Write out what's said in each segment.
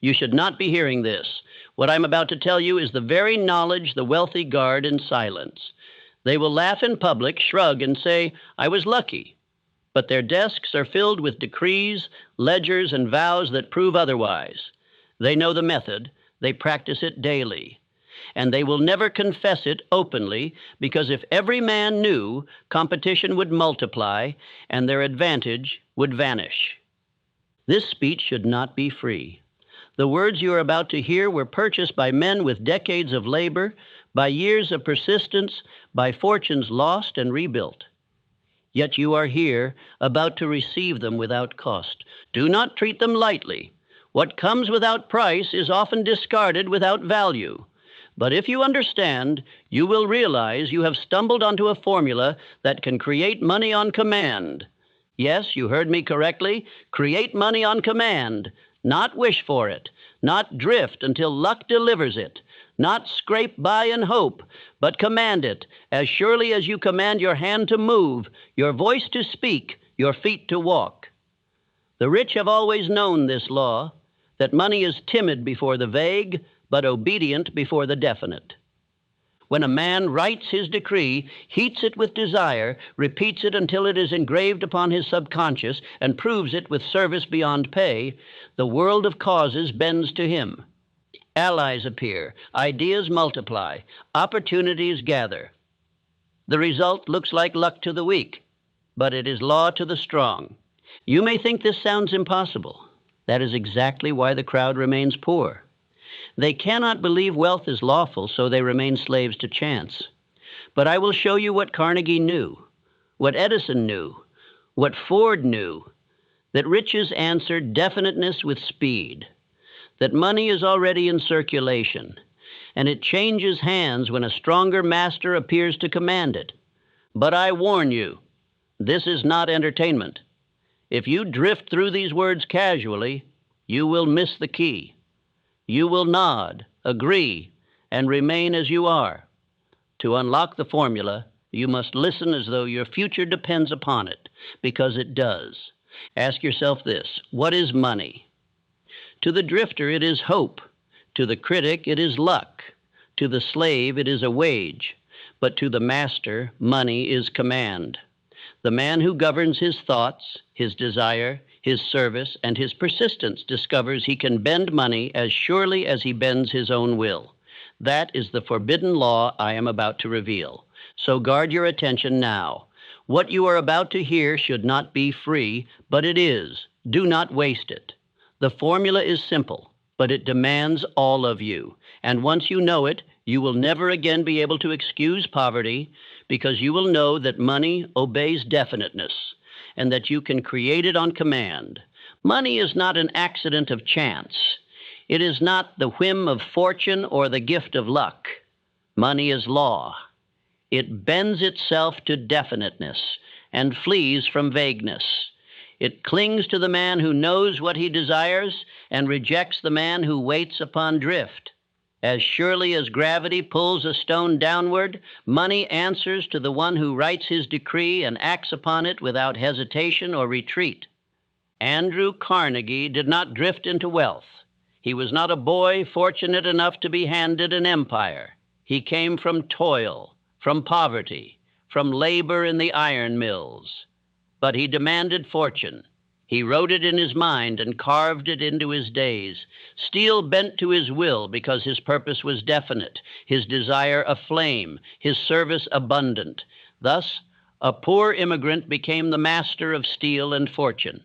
You should not be hearing this. What I'm about to tell you is the very knowledge the wealthy guard in silence. They will laugh in public, shrug, and say, "I was lucky." But their desks are filled with decrees, ledgers, and vows that prove otherwise. They know the method. They practice it daily. And they will never confess it openly, because if every man knew, competition would multiply, and their advantage would vanish. This speech should not be free. The words you are about to hear were purchased by men with decades of labor, by years of persistence, by fortunes lost and rebuilt. Yet you are here, about to receive them without cost. Do not treat them lightly. What comes without price is often discarded without value. But if you understand, you will realize you have stumbled onto a formula that can create money on command. Yes, you heard me correctly. Create money on command. Not wish for it, not drift until luck delivers it, not scrape by and hope, but command it, as surely as you command your hand to move, your voice to speak, your feet to walk. The rich have always known this law, that money is timid before the vague, but obedient before the definite. When a man writes his decree, heats it with desire, repeats it until it is engraved upon his subconscious, and proves it with service beyond pay, the world of causes bends to him. Allies appear, ideas multiply, opportunities gather. The result looks like luck to the weak, but it is law to the strong. You may think this sounds impossible. That is exactly why the crowd remains poor. They cannot believe wealth is lawful, so they remain slaves to chance. But I will show you what Carnegie knew, what Edison knew, what Ford knew, that riches answer definiteness with speed, that money is already in circulation, and it changes hands when a stronger master appears to command it. But I warn you, this is not entertainment. If you drift through these words casually, you will miss the key. You will nod, agree, and remain as you are. To unlock the formula, you must listen as though your future depends upon it, because it does. Ask yourself this: what is money? To the drifter, it is hope. To the critic, it is luck. To the slave, it is a wage. But to the master, money is command. The man who governs his thoughts, his desire, his service, and his persistence discovers he can bend money as surely as he bends his own will. That is the forbidden law I am about to reveal. So guard your attention now. What you are about to hear should not be free, but it is. Do not waste it. The formula is simple, but it demands all of you. And once you know it, you will never again be able to excuse poverty, because you will know that money obeys definiteness, and that you can create it on command. Money is not an accident of chance. It is not the whim of fortune or the gift of luck. Money is law. It bends itself to definiteness and flees from vagueness. It clings to the man who knows what he desires and rejects the man who waits upon drift. As surely as gravity pulls a stone downward, money answers to the one who writes his decree and acts upon it without hesitation or retreat. Andrew Carnegie did not drift into wealth. He was not a boy fortunate enough to be handed an empire. He came from toil, from poverty, from labor in the iron mills. But he demanded fortune. He wrote it in his mind and carved it into his days. Steel bent to his will because his purpose was definite, his desire aflame, his service abundant. Thus, a poor immigrant became the master of steel and fortune.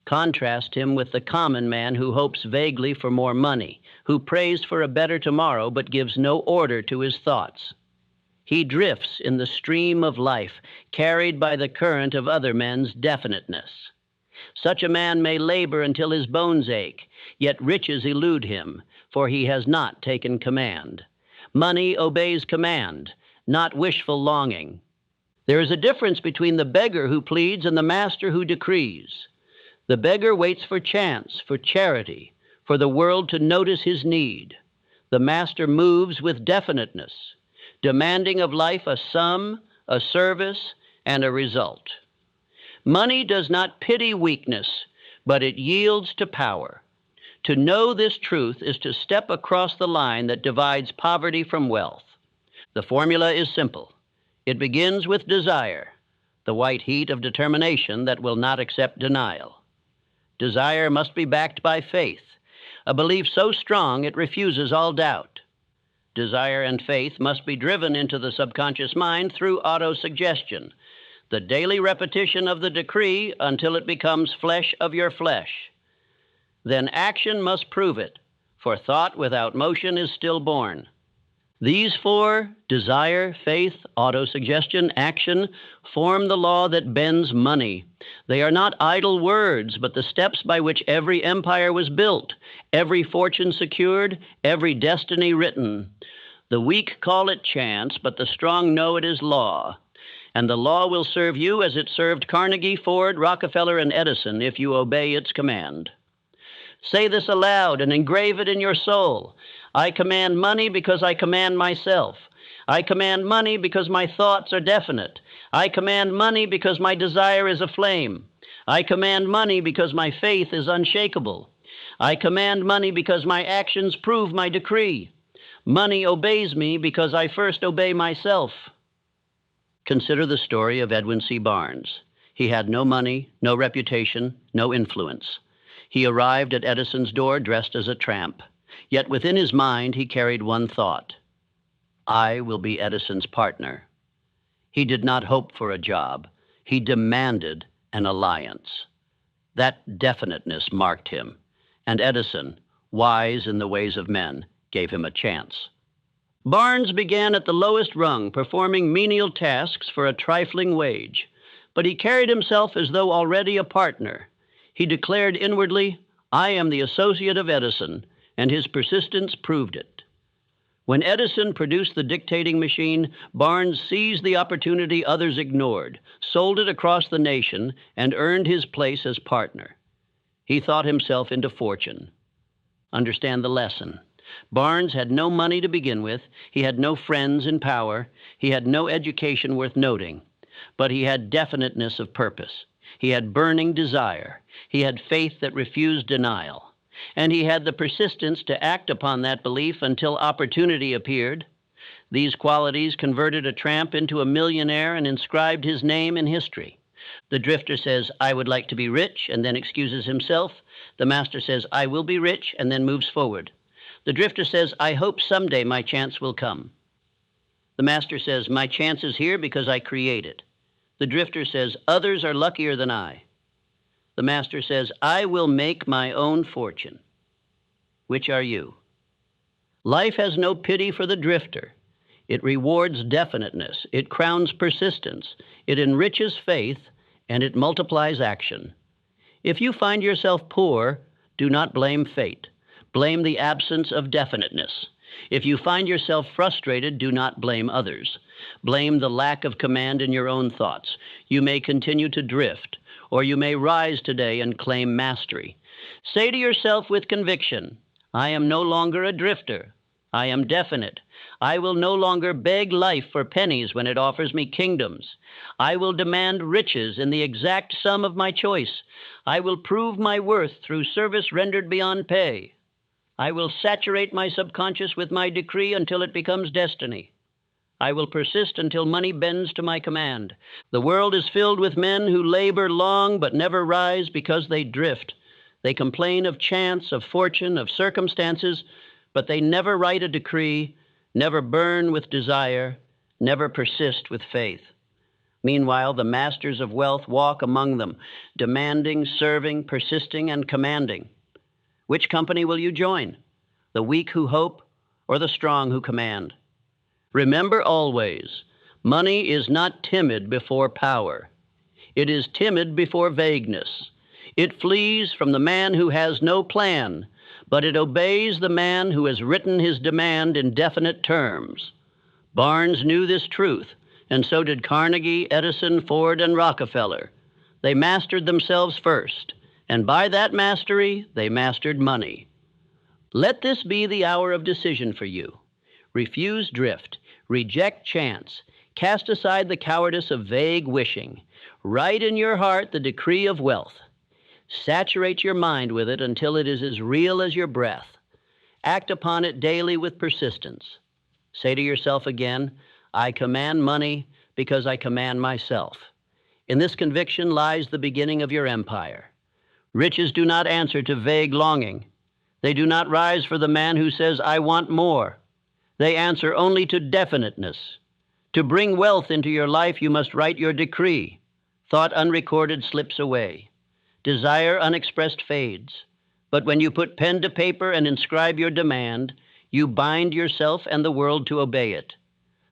Contrast him with the common man who hopes vaguely for more money, who prays for a better tomorrow but gives no order to his thoughts. He drifts in the stream of life, carried by the current of other men's definiteness. Such a man may labor until his bones ache, yet riches elude him, for he has not taken command. Money obeys command, not wishful longing. There is a difference between the beggar who pleads and the master who decrees. The beggar waits for chance, for charity, for the world to notice his need. The master moves with definiteness, demanding of life a sum, a service, and a result. Money does not pity weakness, but it yields to power. To know this truth is to step across the line that divides poverty from wealth. The formula is simple. It begins with desire, the white heat of determination that will not accept denial. Desire must be backed by faith, a belief so strong it refuses all doubt. Desire and faith must be driven into the subconscious mind through autosuggestion, the daily repetition of the decree until it becomes flesh of your flesh. Then action must prove it, for thought without motion is stillborn. These four, desire, faith, autosuggestion, action, form the law that bends money. They are not idle words, but the steps by which every empire was built, every fortune secured, every destiny written. The weak call it chance, but the strong know it is law. And the law will serve you as it served Carnegie, Ford, Rockefeller, and Edison if you obey its command. Say this aloud and engrave it in your soul. I command money because I command myself. I command money because my thoughts are definite. I command money because my desire is aflame. I command money because my faith is unshakable. I command money because my actions prove my decree. Money obeys me because I first obey myself. Consider the story of Edwin C. Barnes. He had no money, no reputation, no influence. He arrived at Edison's door dressed as a tramp. Yet within his mind he carried one thought: I will be Edison's partner. He did not hope for a job. He demanded an alliance. That definiteness marked him, and Edison, wise in the ways of men, gave him a chance. Barnes began at the lowest rung, performing menial tasks for a trifling wage, but he carried himself as though already a partner. He declared inwardly, I am the associate of Edison, and his persistence proved it. When Edison produced the dictating machine, Barnes seized the opportunity others ignored, sold it across the nation, and earned his place as partner. He thought himself into fortune. Understand the lesson. Barnes had no money to begin with. He had no friends in power. He had no education worth noting. But he had definiteness of purpose. He had burning desire. He had faith that refused denial. And he had the persistence to act upon that belief until opportunity appeared. These qualities converted a tramp into a millionaire and inscribed his name in history. The drifter says, I would like to be rich, and then excuses himself. The master says, I will be rich, and then moves forward. The drifter says, I hope someday my chance will come. The master says, my chance is here because I create it. The drifter says, others are luckier than I. The master says, I will make my own fortune. Which are you? Life has no pity for the drifter. It rewards definiteness. It crowns persistence. It enriches faith, and it multiplies action. If you find yourself poor, do not blame fate. Blame the absence of definiteness. If you find yourself frustrated, do not blame others. Blame the lack of command in your own thoughts. You may continue to drift, or you may rise today and claim mastery. Say to yourself with conviction, I am no longer a drifter. I am definite. I will no longer beg life for pennies when it offers me kingdoms. I will demand riches in the exact sum of my choice. I will prove my worth through service rendered beyond pay. I will saturate my subconscious with my decree until it becomes destiny. I will persist until money bends to my command. The world is filled with men who labor long but never rise because they drift. They complain of chance, of fortune, of circumstances, but they never write a decree, never burn with desire, never persist with faith. Meanwhile, the masters of wealth walk among them, demanding, serving, persisting, and commanding. Which company will you join? The weak who hope, or the strong who command? Remember always, money is not timid before power. It is timid before vagueness. It flees from the man who has no plan, but it obeys the man who has written his demand in definite terms. Barnes knew this truth, and so did Carnegie, Edison, Ford, and Rockefeller. They mastered themselves first, and by that mastery, they mastered money. Let this be the hour of decision for you. Refuse drift, reject chance, cast aside the cowardice of vague wishing. Write in your heart the decree of wealth. Saturate your mind with it until it is as real as your breath. Act upon it daily with persistence. Say to yourself again, I command money because I command myself. In this conviction lies the beginning of your empire. Riches do not answer to vague longing. They do not rise for the man who says, I want more. They answer only to definiteness. To bring wealth into your life, you must write your decree. Thought unrecorded slips away. Desire unexpressed fades. But when you put pen to paper and inscribe your demand, you bind yourself and the world to obey it.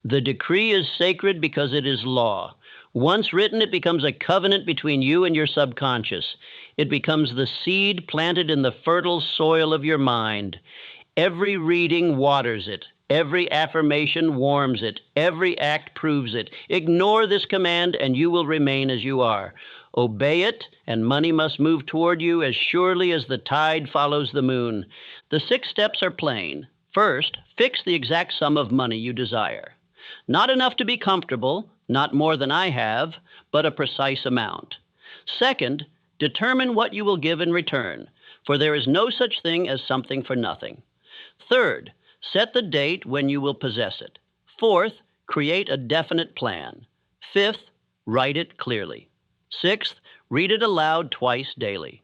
The decree is sacred because it is law. Once written, it becomes a covenant between you and your subconscious. It becomes the seed planted in the fertile soil of your mind. Every reading waters it. Every affirmation warms it. Every act proves it. Ignore this command and you will remain as you are. Obey it, and money must move toward you as surely as the tide follows the moon. The 6 steps are plain. First, fix the exact sum of money you desire. Not enough to be comfortable, not more than I have, but a precise amount. Second, determine what you will give in return, for there is no such thing as something for nothing. Third, set the date when you will possess it. Fourth, create a definite plan. Fifth, write it clearly. Sixth, read it aloud twice daily.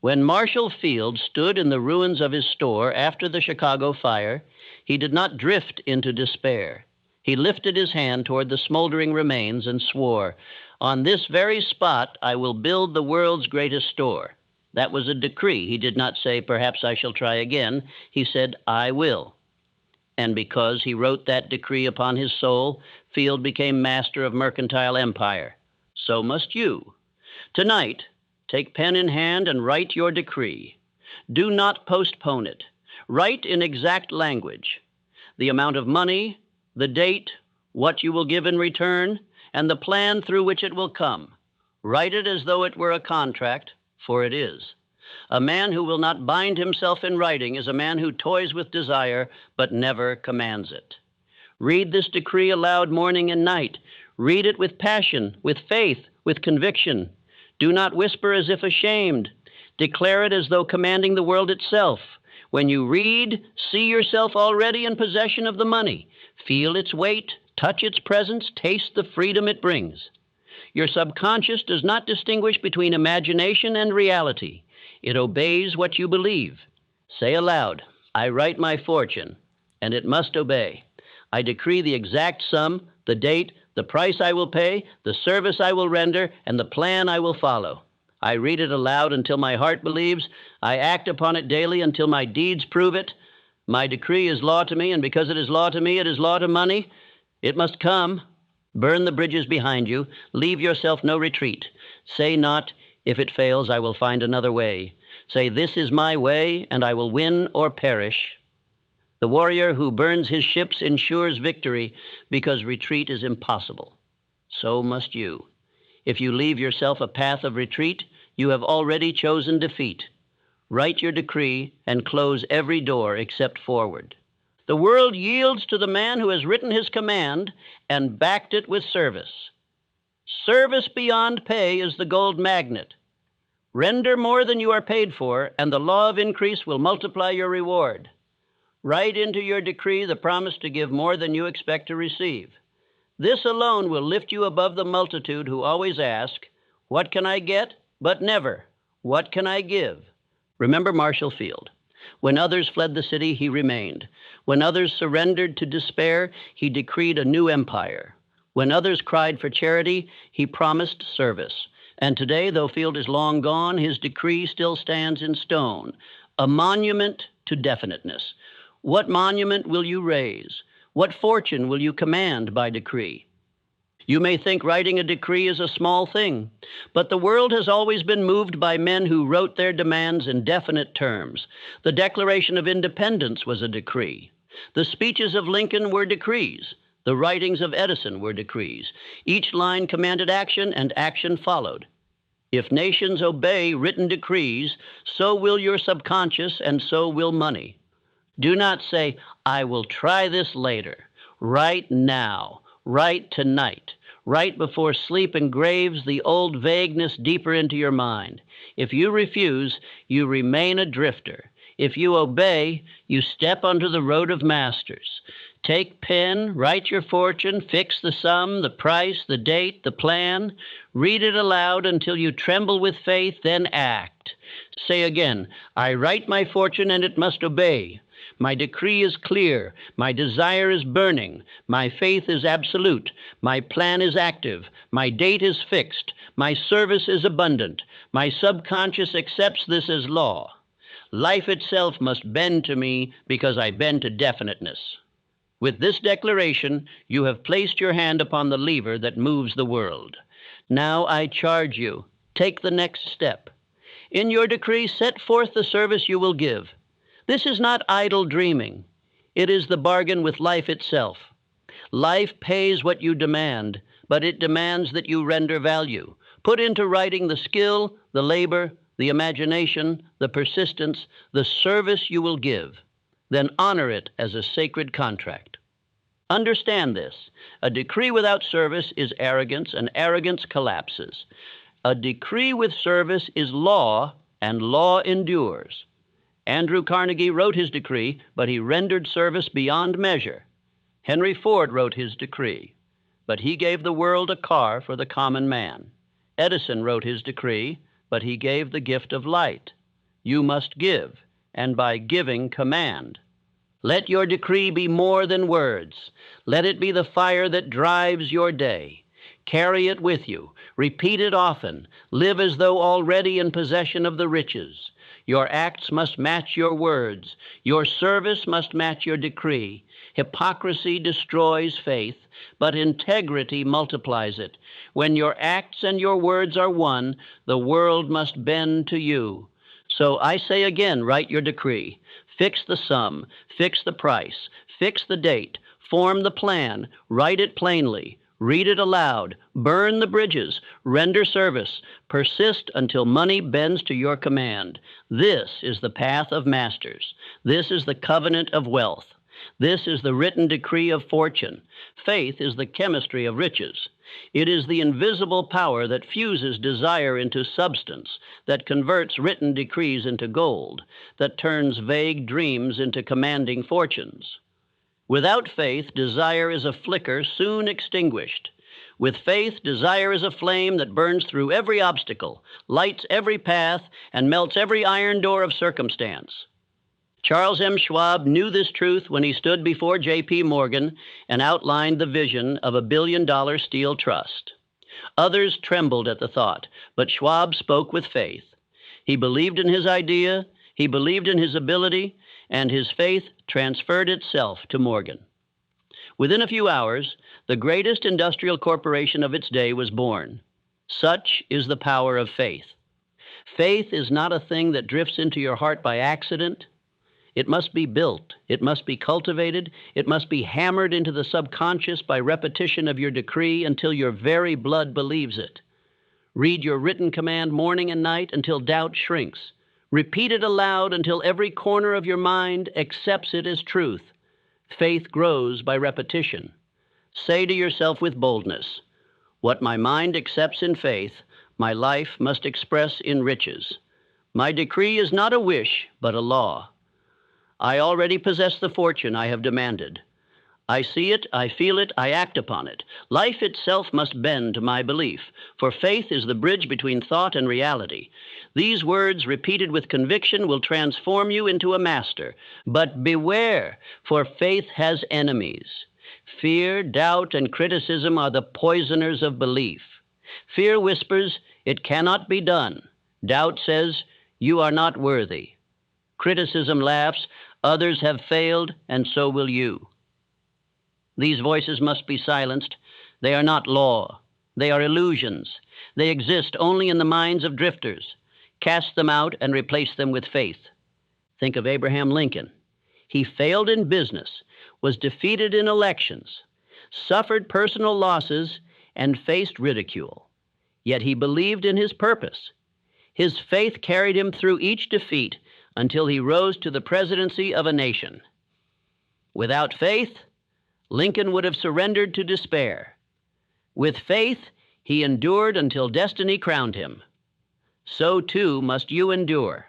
When Marshall Field stood in the ruins of his store after the Chicago fire, he did not drift into despair. He lifted his hand toward the smoldering remains and swore, on this very spot I will build the world's greatest store. That was a decree. He did not say, perhaps I shall try again. He said, I will. And because he wrote that decree upon his soul, Field became master of mercantile empire. So must you. Tonight, take pen in hand and write your decree. Do not postpone it. Write in exact language. The amount of money, the date, what you will give in return, and the plan through which it will come. Write it as though it were a contract, for it is. A man who will not bind himself in writing is a man who toys with desire, but never commands it. Read this decree aloud morning and night. Read it with passion, with faith, with conviction. Do not whisper as if ashamed. Declare it as though commanding the world itself. When you read, see yourself already in possession of the money. Feel its weight, touch its presence, taste the freedom it brings. Your subconscious does not distinguish between imagination and reality. It obeys what you believe. Say aloud, I write my fortune, and it must obey. I decree the exact sum, the date, the price I will pay, the service I will render, and the plan I will follow. I read it aloud until my heart believes. I act upon it daily until my deeds prove it. My decree is law to me, and because it is law to me, it is law to money. It must come. Burn the bridges behind you. Leave yourself no retreat. Say not, if it fails, I will find another way. Say, this is my way, and I will win or perish. The warrior who burns his ships ensures victory because retreat is impossible. So must you. If you leave yourself a path of retreat, you have already chosen defeat. Write your decree and close every door except forward. The world yields to the man who has written his command and backed it with service. Service beyond pay is the gold magnet. Render more than you are paid for, and the law of increase will multiply your reward. Write into your decree the promise to give more than you expect to receive. This alone will lift you above the multitude who always ask, what can I get? But never, what can I give? Remember Marshall Field. When others fled the city, he remained. When others surrendered to despair, he decreed a new empire. When others cried for charity, he promised service. And today, though Field is long gone, his decree still stands in stone, a monument to definiteness. What monument will you raise? What fortune will you command by decree? You may think writing a decree is a small thing, but the world has always been moved by men who wrote their demands in definite terms. The Declaration of Independence was a decree. The speeches of Lincoln were decrees. The writings of Edison were decrees. Each line commanded action, and action followed. If nations obey written decrees, so will your subconscious, and so will money. Do not say, I will try this later. Write now. Write tonight. Right before sleep engraves the old vagueness deeper into your mind. If you refuse, you remain a drifter. If you obey, you step onto the road of masters. Take pen, write your fortune, fix the sum, the price, the date, the plan. Read it aloud until you tremble with faith, then act. Say again, I write my fortune and it must obey. My decree is clear. My desire is burning. My faith is absolute. My plan is active. My date is fixed. My service is abundant. My subconscious accepts this as law. Life itself must bend to me because I bend to definiteness. With this declaration, you have placed your hand upon the lever that moves the world. Now I charge you, take the next step. In your decree, set forth the service you will give. This is not idle dreaming. It is the bargain with life itself. Life pays what you demand, but it demands that you render value. Put into writing the skill, the labor, the imagination, the persistence, the service you will give. Then honor it as a sacred contract. Understand this. A decree without service is arrogance, and arrogance collapses. A decree with service is law, and law endures. Andrew Carnegie wrote his decree, but he rendered service beyond measure. Henry Ford wrote his decree, but he gave the world a car for the common man. Edison wrote his decree, but he gave the gift of light. You must give, and by giving command. Let your decree be more than words. Let it be the fire that drives your day. Carry it with you. Repeat it often. Live as though already in possession of the riches. Your acts must match your words. Your service must match your decree. Hypocrisy destroys faith, but integrity multiplies it. When your acts and your words are one, the world must bend to you. So I say again, write your decree. Fix the sum, fix the price, fix the date, form the plan, write it plainly, read it aloud, burn the bridges, render service, persist until money bends to your command. This is the path of masters. This is the covenant of wealth. This is the written decree of fortune. Faith is the chemistry of riches. It is the invisible power that fuses desire into substance, that converts written decrees into gold, that turns vague dreams into commanding fortunes. Without faith, desire is a flicker soon extinguished. With faith, desire is a flame that burns through every obstacle, lights every path, and melts every iron door of circumstance. Charles M. Schwab knew this truth when he stood before J.P. Morgan and outlined the vision of $1 billion steel trust. Others trembled at the thought, but Schwab spoke with faith. He believed in his idea, he believed in his ability, and his faith transferred itself to Morgan. Within a few hours, the greatest industrial corporation of its day was born. Such is the power of faith. Faith is not a thing that drifts into your heart by accident. It must be built. It must be cultivated. It must be hammered into the subconscious by repetition of your decree until your very blood believes it. Read your written command morning and night until doubt shrinks. Repeat it aloud until every corner of your mind accepts it as truth. Faith grows by repetition. Say to yourself with boldness, what my mind accepts in faith, my life must express in riches. My decree is not a wish, but a law. I already possess the fortune I have demanded. I see it, I feel it, I act upon it. Life itself must bend to my belief, for faith is the bridge between thought and reality. These words, repeated with conviction, will transform you into a master. But beware, for faith has enemies. Fear, doubt, and criticism are the poisoners of belief. Fear whispers, it cannot be done. Doubt says, you are not worthy. Criticism laughs, others have failed, and so will you. These voices must be silenced. They are not law. They are illusions. They exist only in the minds of drifters. Cast them out and replace them with faith. Think of Abraham Lincoln. He failed in business, was defeated in elections, suffered personal losses, and faced ridicule. Yet he believed in his purpose. His faith carried him through each defeat until he rose to the presidency of a nation. Without faith, Lincoln would have surrendered to despair. With faith, he endured until destiny crowned him. So too must you endure.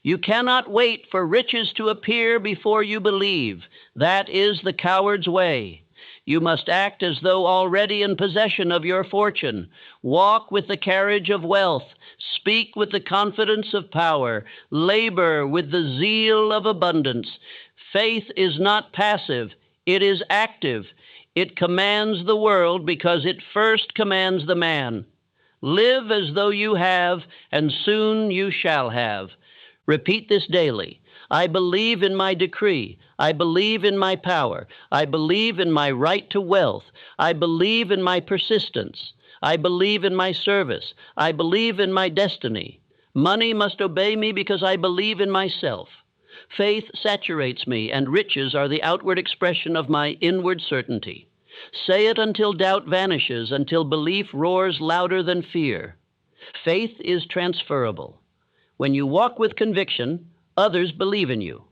You cannot wait for riches to appear before you believe. That is the coward's way. You must act as though already in possession of your fortune. Walk with the carriage of wealth. Speak with the confidence of power. Labor with the zeal of abundance. Faith is not passive, it is active. It commands the world because it first commands the man. Live as though you have, and soon you shall have. Repeat this daily. I believe in my decree. I believe in my power. I believe in my right to wealth. I believe in my persistence. I believe in my service. I believe in my destiny. Money must obey me because I believe in myself. Faith saturates me, and riches are the outward expression of my inward certainty. Say it until doubt vanishes, until belief roars louder than fear. Faith is transferable. When you walk with conviction, others believe in you.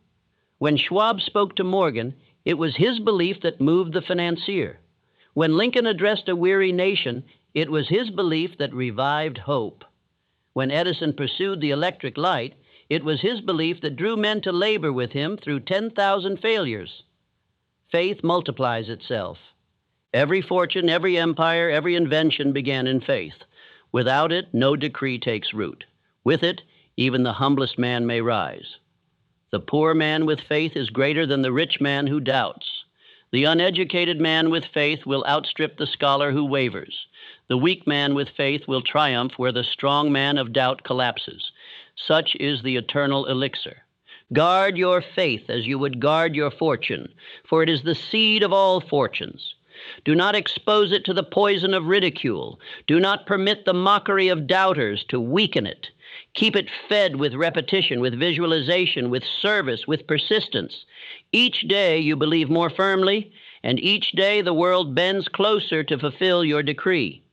When Schwab spoke to Morgan, it was his belief that moved the financier. When Lincoln addressed a weary nation, it was his belief that revived hope. When Edison pursued the electric light, it was his belief that drew men to labor with him through 10,000 failures. Faith multiplies itself. Every fortune, every empire, every invention began in faith. Without it, no decree takes root. With it, even the humblest man may rise. The poor man with faith is greater than the rich man who doubts. The uneducated man with faith will outstrip the scholar who wavers. The weak man with faith will triumph where the strong man of doubt collapses. Such is the eternal elixir. Guard your faith as you would guard your fortune, for it is the seed of all fortunes. Do not expose it to the poison of ridicule. Do not permit the mockery of doubters to weaken it. Keep it fed with repetition, with visualization, with service, with persistence. Each day you believe more firmly, and each day the world bends closer to fulfill your decree.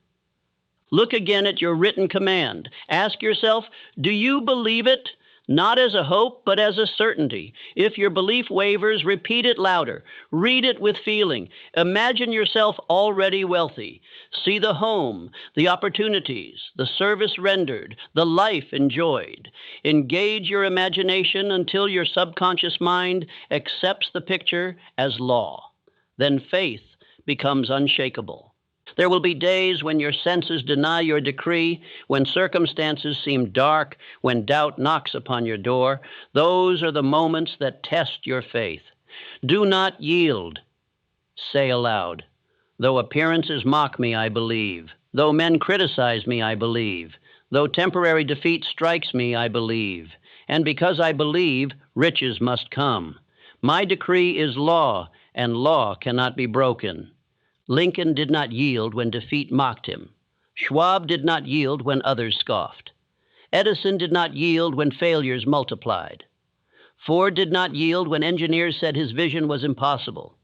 Look again at your written command. Ask yourself, do you believe it? Not as a hope, but as a certainty. If your belief wavers, repeat it louder. Read it with feeling. Imagine yourself already wealthy. See the home, the opportunities, the service rendered, the life enjoyed. Engage your imagination until your subconscious mind accepts the picture as law. Then faith becomes unshakable. There will be days when your senses deny your decree, when circumstances seem dark, when doubt knocks upon your door. Those are the moments that test your faith. Do not yield. Say aloud, though appearances mock me, I believe. Though men criticize me, I believe. Though temporary defeat strikes me, I believe. And because I believe, riches must come. My decree is law, and law cannot be broken. Lincoln did not yield when defeat mocked him. Schwab did not yield when others scoffed. Edison did not yield when failures multiplied. Ford did not yield when engineers said his vision was impossible.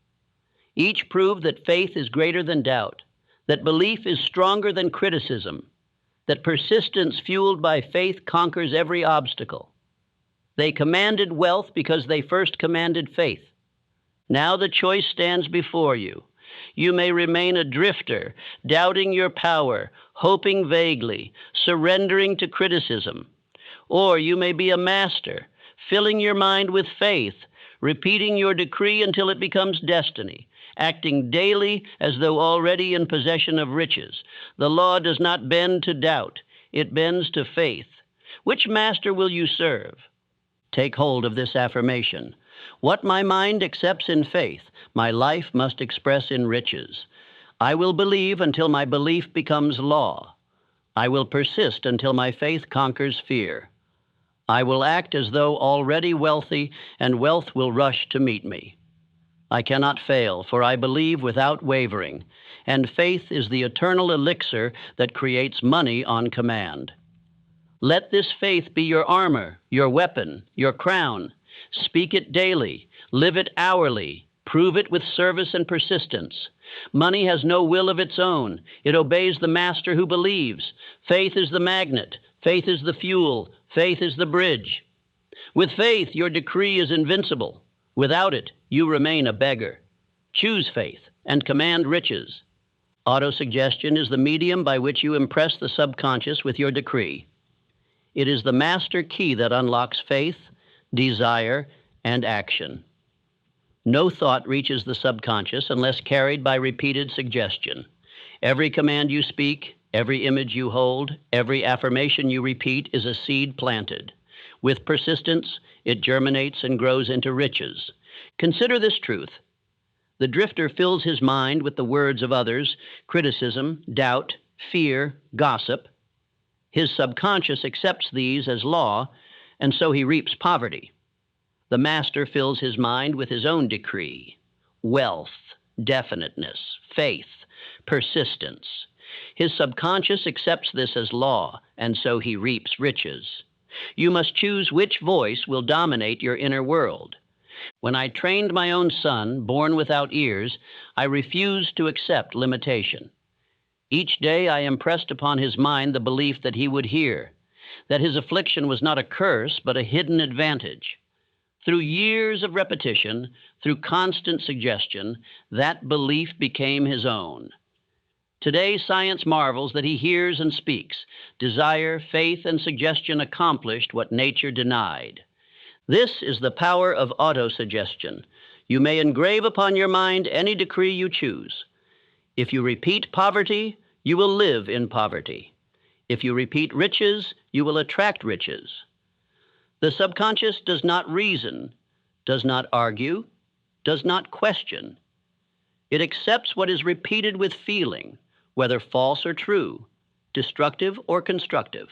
Each proved that faith is greater than doubt, that belief is stronger than criticism, that persistence fueled by faith conquers every obstacle. They commanded wealth because they first commanded faith. Now the choice stands before you. You may remain a drifter, doubting your power, hoping vaguely, surrendering to criticism. Or you may be a master, filling your mind with faith, repeating your decree until it becomes destiny, acting daily as though already in possession of riches. The law does not bend to doubt, it bends to faith. Which master will you serve? Take hold of this affirmation. What my mind accepts in faith, my life must express in riches. I will believe until my belief becomes law. I will persist until my faith conquers fear. I will act as though already wealthy, and wealth will rush to meet me. I cannot fail, for I believe without wavering, and faith is the eternal elixir that creates money on command. Let this faith be your armor, your weapon, your crown. Speak it daily, live it hourly, prove it with service and persistence. Money has no will of its own. It obeys the master who believes. Faith is the magnet. Faith is the fuel. Faith is the bridge. With faith, your decree is invincible. Without it, you remain a beggar. Choose faith and command riches. Autosuggestion is the medium by which you impress the subconscious with your decree. It is the master key that unlocks faith, desire, and action. No thought reaches the subconscious unless carried by repeated suggestion. Every command you speak, every image you hold, every affirmation you repeat is a seed planted. With persistence, it germinates and grows into riches. Consider this truth. The drifter fills his mind with the words of others, criticism, doubt, fear, gossip. His subconscious accepts these as law, and so he reaps poverty. The master fills his mind with his own decree: wealth, definiteness, faith, persistence. His subconscious accepts this as law, and so he reaps riches. You must choose which voice will dominate your inner world. When I trained my own son, born without ears, I refused to accept limitation. Each day I impressed upon his mind the belief that he would hear, that his affliction was not a curse, but a hidden advantage. Through years of repetition, through constant suggestion, that belief became his own. Today, science marvels that he hears and speaks. Desire, faith, and suggestion accomplished what nature denied. This is the power of autosuggestion. You may engrave upon your mind any decree you choose. If you repeat poverty, you will live in poverty. If you repeat riches, you will attract riches. The subconscious does not reason, does not argue, does not question. It accepts what is repeated with feeling, whether false or true, destructive or constructive.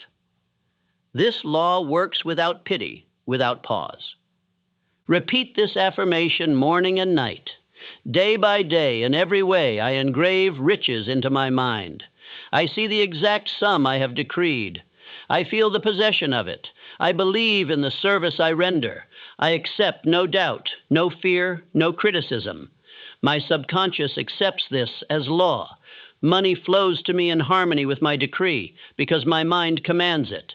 This law works without pity, without pause. Repeat this affirmation morning and night. Day by day, in every way, I engrave riches into my mind. I see the exact sum I have decreed. I feel the possession of it. I believe in the service I render. I accept no doubt, no fear, no criticism. My subconscious accepts this as law. Money flows to me in harmony with my decree because my mind commands it.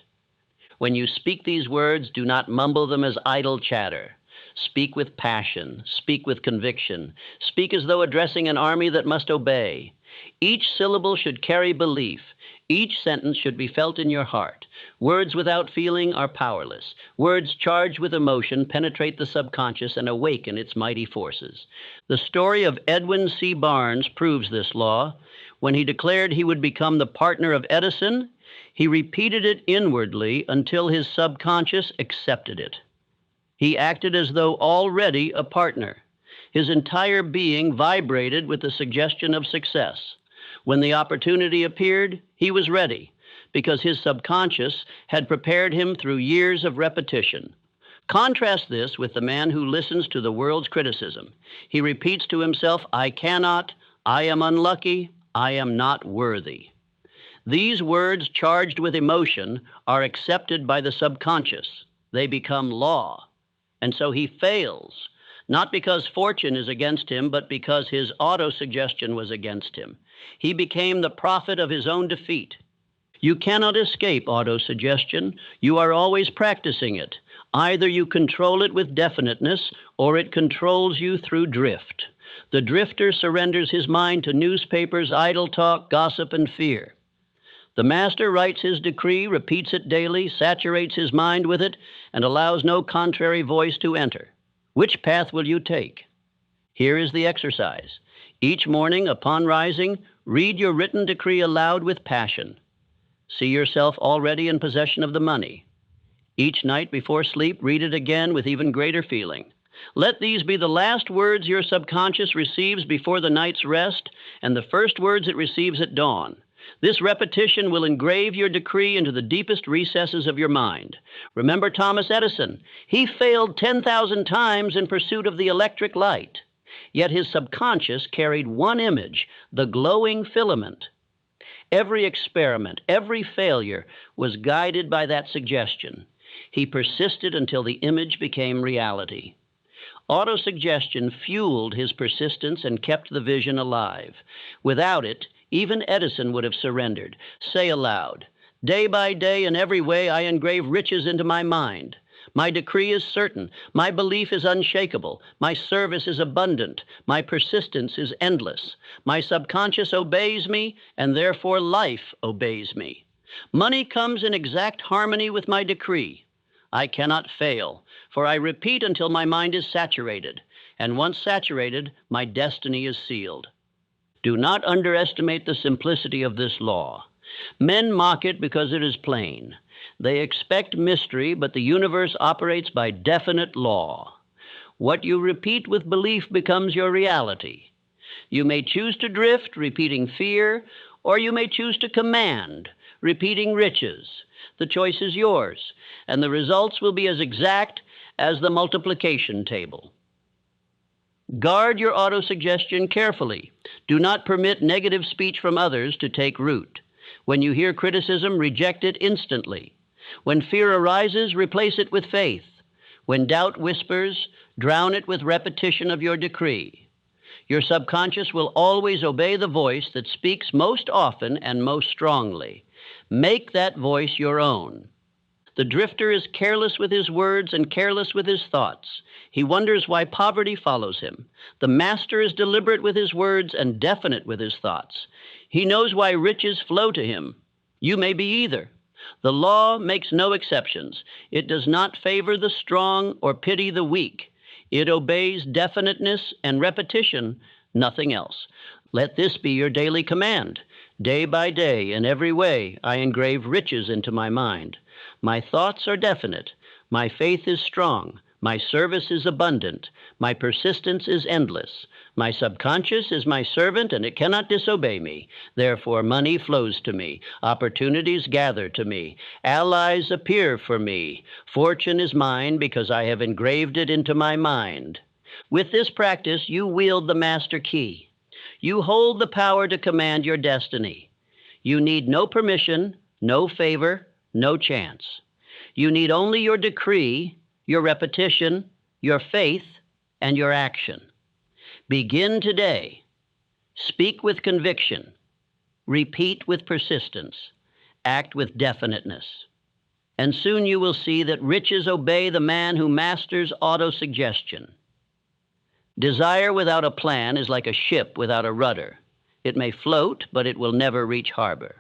When you speak these words, do not mumble them as idle chatter. Speak with passion. Speak with conviction. Speak as though addressing an army that must obey. Each syllable should carry belief. Each sentence should be felt in your heart. Words without feeling are powerless. Words charged with emotion penetrate the subconscious and awaken its mighty forces. The story of Edwin C. Barnes proves this law. When he declared he would become the partner of Edison, he repeated it inwardly until his subconscious accepted it. He acted as though already a partner. His entire being vibrated with the suggestion of success. When the opportunity appeared, he was ready, because his subconscious had prepared him through years of repetition. Contrast this with the man who listens to the world's criticism. He repeats to himself, I cannot, I am unlucky, I am not worthy. These words, charged with emotion, are accepted by the subconscious. They become law. And so he fails, not because fortune is against him, but because his autosuggestion was against him. He became the prophet of his own defeat. You cannot escape autosuggestion. You are always practicing it. Either you control it with definiteness, or it controls you through drift. The drifter surrenders his mind to newspapers, idle talk, gossip, and fear. The master writes his decree, repeats it daily, saturates his mind with it, and allows no contrary voice to enter. Which path will you take? Here is the exercise. Each morning, upon rising, read your written decree aloud with passion. See yourself already in possession of the money. Each night before sleep, read it again with even greater feeling. Let these be the last words your subconscious receives before the night's rest, and the first words it receives at dawn. This repetition will engrave your decree into the deepest recesses of your mind. Remember Thomas Edison. He failed 10,000 times in pursuit of the electric light. Yet his subconscious carried one image, the glowing filament. Every experiment, every failure was guided by that suggestion. He persisted until the image became reality. Autosuggestion fueled his persistence and kept the vision alive. Without it, even Edison would have surrendered. Say aloud, day by day in every way I engrave riches into my mind. My decree is certain. My belief is unshakable. My service is abundant. My persistence is endless. My subconscious obeys me, and therefore life obeys me. Money comes in exact harmony with my decree. I cannot fail, for I repeat until my mind is saturated, and once saturated, my destiny is sealed. Do not underestimate the simplicity of this law. Men mock it because it is plain. They expect mystery, but the universe operates by definite law. What you repeat with belief becomes your reality. You may choose to drift, repeating fear, or you may choose to command, repeating riches. The choice is yours, and the results will be as exact as the multiplication table. Guard your autosuggestion carefully. Do not permit negative speech from others to take root. When you hear criticism, reject it instantly. When fear arises, replace it with faith. When doubt whispers, drown it with repetition of your decree. Your subconscious will always obey the voice that speaks most often and most strongly. Make that voice your own. The drifter is careless with his words and careless with his thoughts. He wonders why poverty follows him. The master is deliberate with his words and definite with his thoughts. He knows why riches flow to him. You may be either. The law makes no exceptions. It does not favor the strong or pity the weak. It obeys definiteness and repetition, nothing else. Let this be your daily command. Day by day, in every way, I engrave riches into my mind. My thoughts are definite. My faith is strong. My service is abundant. My persistence is endless. My subconscious is my servant, and it cannot disobey me. Therefore, money flows to me. Opportunities gather to me. Allies appear for me. Fortune is mine because I have engraved it into my mind. With this practice, you wield the master key. You hold the power to command your destiny. You need no permission, no favor, no chance. You need only your decree, your repetition, your faith, and your action. Begin today. Speak with conviction. Repeat with persistence. Act with definiteness. And soon you will see that riches obey the man who masters autosuggestion. Desire without a plan is like a ship without a rudder. It may float, but it will never reach harbor.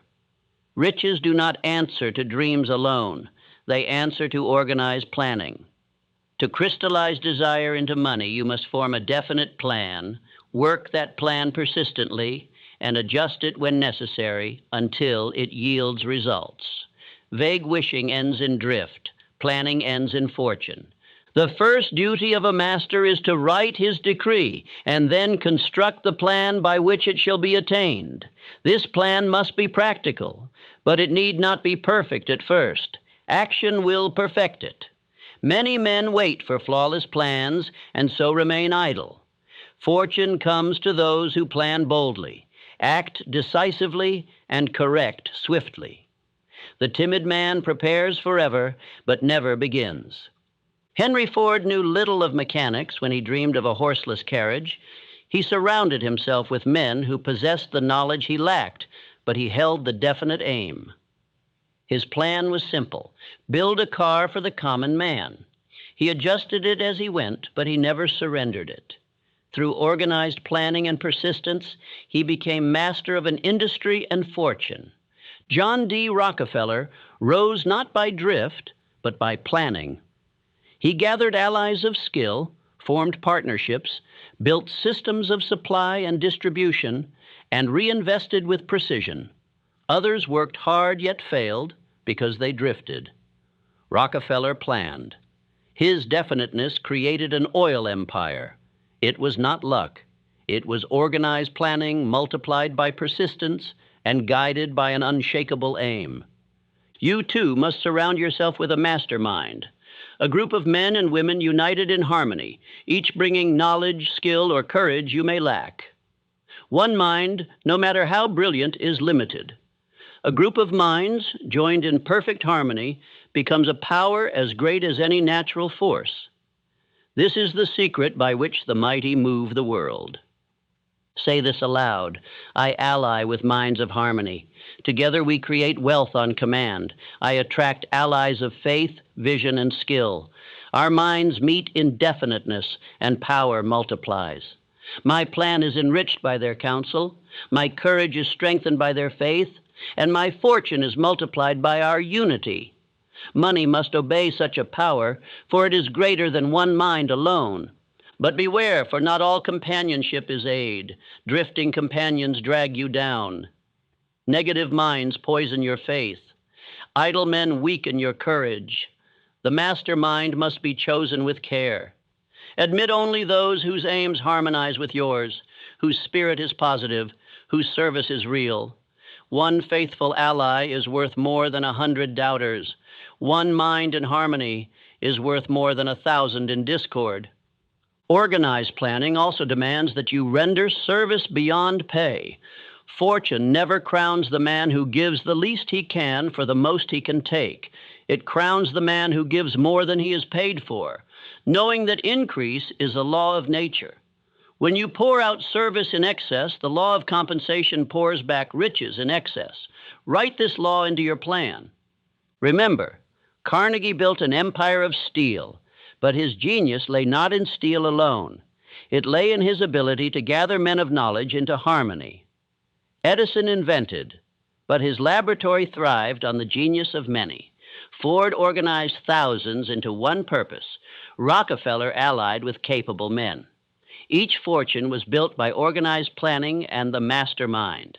Riches do not answer to dreams alone. They answer to organized planning. To crystallize desire into money, you must form a definite plan, work that plan persistently, and adjust it when necessary until it yields results. Vague wishing ends in drift. Planning ends in fortune. The first duty of a master is to write his decree and then construct the plan by which it shall be attained. This plan must be practical, but it need not be perfect at first. Action will perfect it. Many men wait for flawless plans and so remain idle. Fortune comes to those who plan boldly, act decisively, and correct swiftly. The timid man prepares forever, but never begins. Henry Ford knew little of mechanics when he dreamed of a horseless carriage. He surrounded himself with men who possessed the knowledge he lacked, but he held the definite aim. His plan was simple: build a car for the common man. He adjusted it as he went, but he never surrendered it. Through organized planning and persistence, he became master of an industry and fortune. John D. Rockefeller rose not by drift, but by planning. He gathered allies of skill, formed partnerships, built systems of supply and distribution, and reinvested with precision. Others worked hard yet failed because they drifted. Rockefeller planned. His definiteness created an oil empire. It was not luck. It was organized planning multiplied by persistence and guided by an unshakable aim. You too must surround yourself with a mastermind, a group of men and women united in harmony, each bringing knowledge, skill, or courage you may lack. One mind, no matter how brilliant, is limited. A group of minds, joined in perfect harmony, becomes a power as great as any natural force. This is the secret by which the mighty move the world. Say this aloud. I ally with minds of harmony. Together we create wealth on command. I attract allies of faith, vision, and skill. Our minds meet in definiteness, and power multiplies. My plan is enriched by their counsel. My courage is strengthened by their faith, and my fortune is multiplied by our unity. Money must obey such a power, for it is greater than one mind alone. But beware, for not all companionship is aid. Drifting companions drag you down. Negative minds poison your faith. Idle men weaken your courage. The mastermind must be chosen with care. Admit only those whose aims harmonize with yours, whose spirit is positive, whose service is real. One faithful ally is worth more than 100 doubters. One mind in harmony is worth more than 1,000 in discord. Organized planning also demands that you render service beyond pay. Fortune never crowns the man who gives the least he can for the most he can take. It crowns the man who gives more than he is paid for, knowing that increase is a law of nature. When you pour out service in excess, the law of compensation pours back riches in excess. Write this law into your plan. Remember, Carnegie built an empire of steel, but his genius lay not in steel alone. It lay in his ability to gather men of knowledge into harmony. Edison invented, but his laboratory thrived on the genius of many. Ford organized thousands into one purpose. Rockefeller allied with capable men. Each fortune was built by organized planning and the mastermind.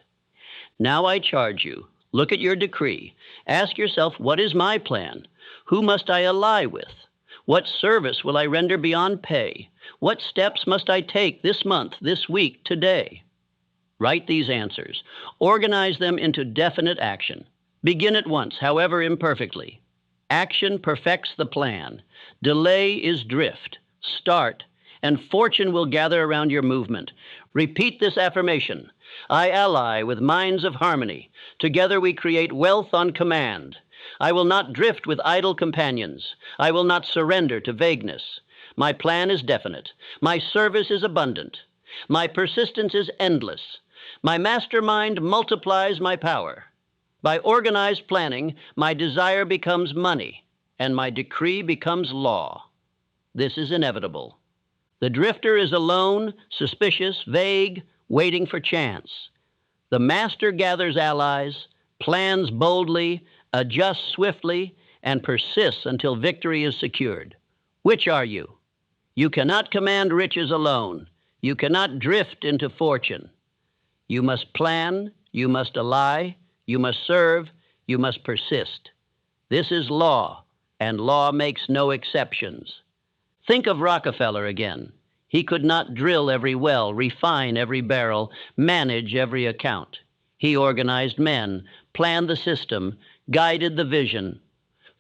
Now I charge you, look at your decree. Ask yourself, what is my plan? Who must I ally with? What service will I render beyond pay? What steps must I take this month, this week, today? Write these answers. Organize them into definite action. Begin at once, however imperfectly. Action perfects the plan. Delay is drift. Start, and fortune will gather around your movement. Repeat this affirmation. I ally with minds of harmony. Together we create wealth on command. I will not drift with idle companions. I will not surrender to vagueness. My plan is definite. My service is abundant. My persistence is endless. My mastermind multiplies my power. By organized planning, my desire becomes money, and my decree becomes law. This is inevitable. The drifter is alone, suspicious, vague, waiting for chance. The master gathers allies, plans boldly, adjusts swiftly, and persists until victory is secured. Which are you? You cannot command riches alone. You cannot drift into fortune. You must plan, you must ally, you must serve, you must persist. This is law, and law makes no exceptions. Think of Rockefeller again. He could not drill every well, refine every barrel, manage every account. He organized men, planned the system, guided the vision.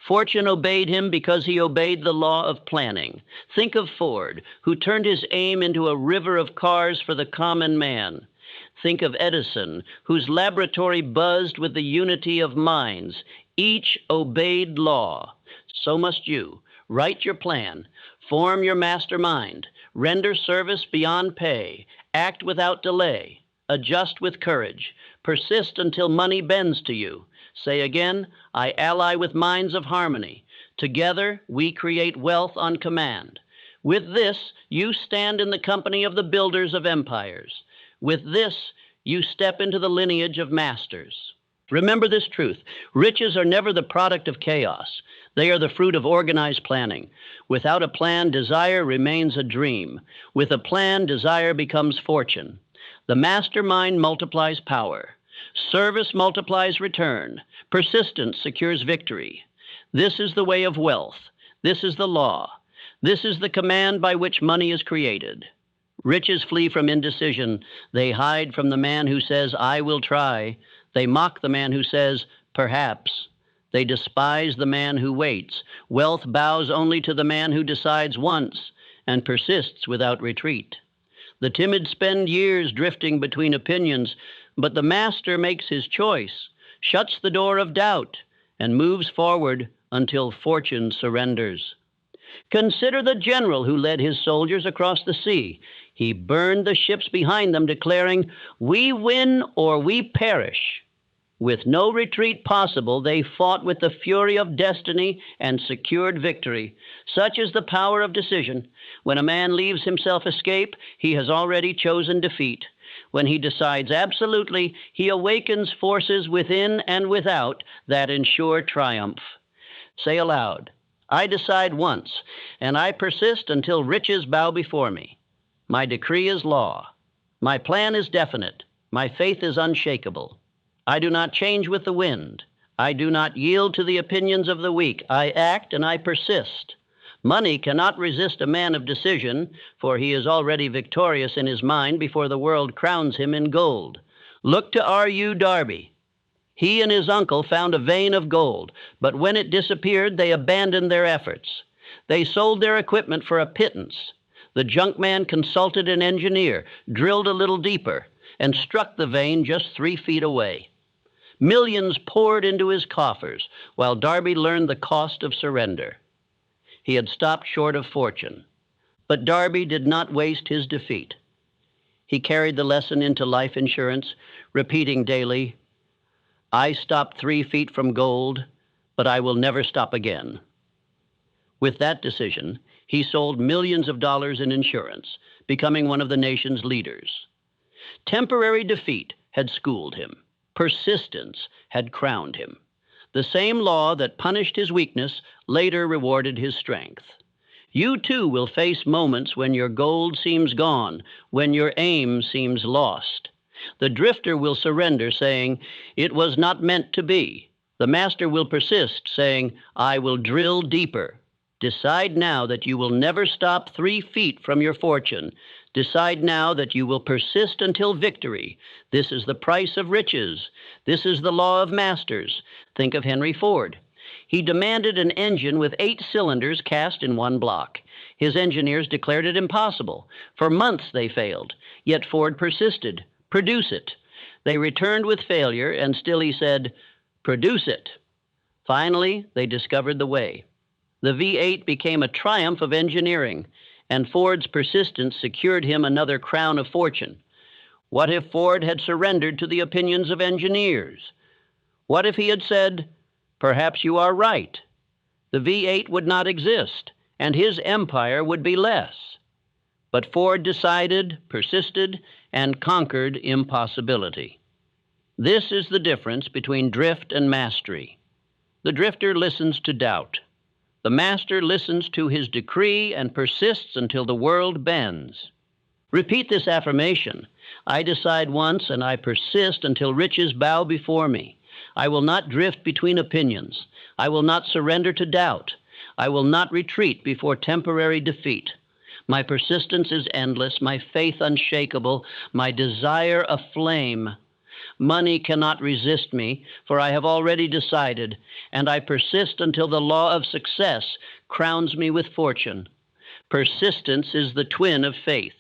Fortune obeyed him because he obeyed the law of planning. Think of Ford, who turned his aim into a river of cars for the common man. Think of Edison, whose laboratory buzzed with the unity of minds. Each obeyed law. So must you. Write your plan. Form your mastermind. Render service beyond pay. Act without delay. Adjust with courage. Persist until money bends to you. Say again, I ally with minds of harmony. Together, we create wealth on command. With this, you stand in the company of the builders of empires. With this, you step into the lineage of masters. Remember this truth. Riches are never the product of chaos. They are the fruit of organized planning. Without a plan, desire remains a dream. With a plan, desire becomes fortune. The mastermind multiplies power. Service multiplies return. Persistence secures victory. This is the way of wealth. This is the law. This is the command by which money is created. Riches flee from indecision. They hide from the man who says, I will try. They mock the man who says, perhaps. They despise the man who waits. Wealth bows only to the man who decides once and persists without retreat. The timid spend years drifting between opinions, but the master makes his choice, shuts the door of doubt, and moves forward until fortune surrenders. Consider the general who led his soldiers across the sea. He burned the ships behind them, declaring, "We win or we perish." With no retreat possible, they fought with the fury of destiny and secured victory. Such is the power of decision. When a man leaves himself escape, he has already chosen defeat. When he decides absolutely, he awakens forces within and without that ensure triumph. Say aloud, "I decide once, and I persist until riches bow before me. My decree is law. My plan is definite. My faith is unshakable. I do not change with the wind. I do not yield to the opinions of the weak. I act and I persist. Money cannot resist a man of decision, for he is already victorious in his mind before the world crowns him in gold. Look to R.U. Darby. He and his uncle found a vein of gold, but when it disappeared, they abandoned their efforts. They sold their equipment for a pittance. The junk man consulted an engineer, drilled a little deeper, and struck the vein just 3 feet away. Millions poured into his coffers, while Darby learned the cost of surrender. He had stopped short of fortune. But Darby did not waste his defeat. He carried the lesson into life insurance, repeating daily, "I stopped 3 feet from gold, but I will never stop again." With that decision, he sold millions of dollars in insurance, becoming one of the nation's leaders. Temporary defeat had schooled him. Persistence had crowned him. The same law that punished his weakness later rewarded his strength. You too will face moments when your gold seems gone, when your aim seems lost. The drifter will surrender, saying, "It was not meant to be." The master will persist, saying, "I will drill deeper." Decide now that you will never stop 3 feet from your fortune. Decide now that you will persist until victory. This is the price of riches. This is the law of masters. Think of Henry Ford. He demanded an engine with 8 cylinders cast in one block. His engineers declared it impossible. For months they failed, yet Ford persisted. "Produce it." They returned with failure, and still he said, "Produce it." Finally, they discovered the way. The V8 became a triumph of engineering, and Ford's persistence secured him another crown of fortune. What if Ford had surrendered to the opinions of engineers? What if he had said, "Perhaps you are right"? The V8 would not exist, and his empire would be less. But Ford decided, persisted, and conquered impossibility. This is the difference between drift and mastery. The drifter listens to doubt. The master listens to his decree and persists until the world bends. Repeat this affirmation. I decide once and I persist until riches bow before me. I will not drift between opinions. I will not surrender to doubt. I will not retreat before temporary defeat. My persistence is endless, my faith unshakable, my desire aflame. Money cannot resist me, for I have already decided, and I persist until the law of success crowns me with fortune. Persistence is the twin of faith.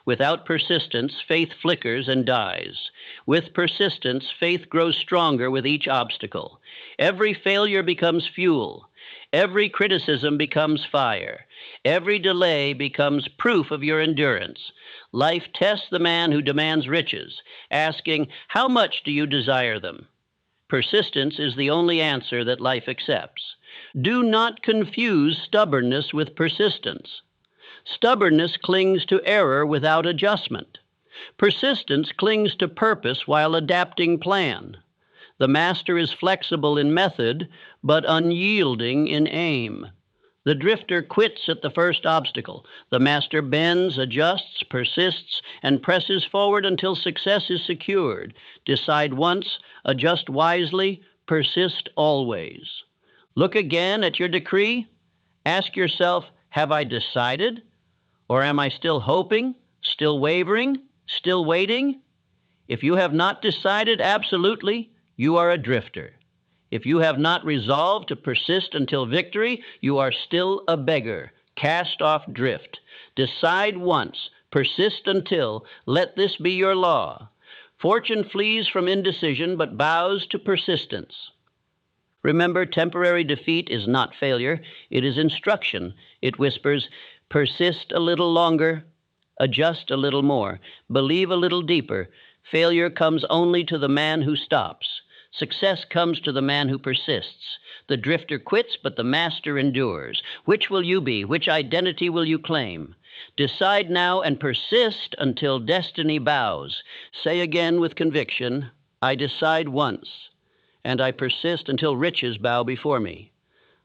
Without persistence, faith flickers and dies. With persistence, faith grows stronger with each obstacle. Every failure becomes fuel. Every criticism becomes fire. Every delay becomes proof of your endurance. Life tests the man who demands riches, asking, "How much do you desire them?" Persistence is the only answer that life accepts. Do not confuse stubbornness with persistence. Stubbornness clings to error without adjustment. Persistence clings to purpose while adapting plan. The master is flexible in method, but unyielding in aim. The drifter quits at the first obstacle. The master bends, adjusts, persists, and presses forward until success is secured. Decide once, adjust wisely, persist always. Look again at your decree. Ask yourself, have I decided? Or am I still hoping, still wavering, still waiting? If you have not decided absolutely, you are a drifter. If you have not resolved to persist until victory, you are still a beggar, cast off drift. Decide once, persist until, let this be your law. Fortune flees from indecision but bows to persistence. Remember, temporary defeat is not failure, it is instruction. It whispers, persist a little longer, adjust a little more, believe a little deeper. Failure comes only to the man who stops. Success comes to the man who persists. The drifter quits, but the master endures. Which will you be? Which identity will you claim? Decide now and persist until destiny bows. Say again with conviction, I decide once, and I persist until riches bow before me.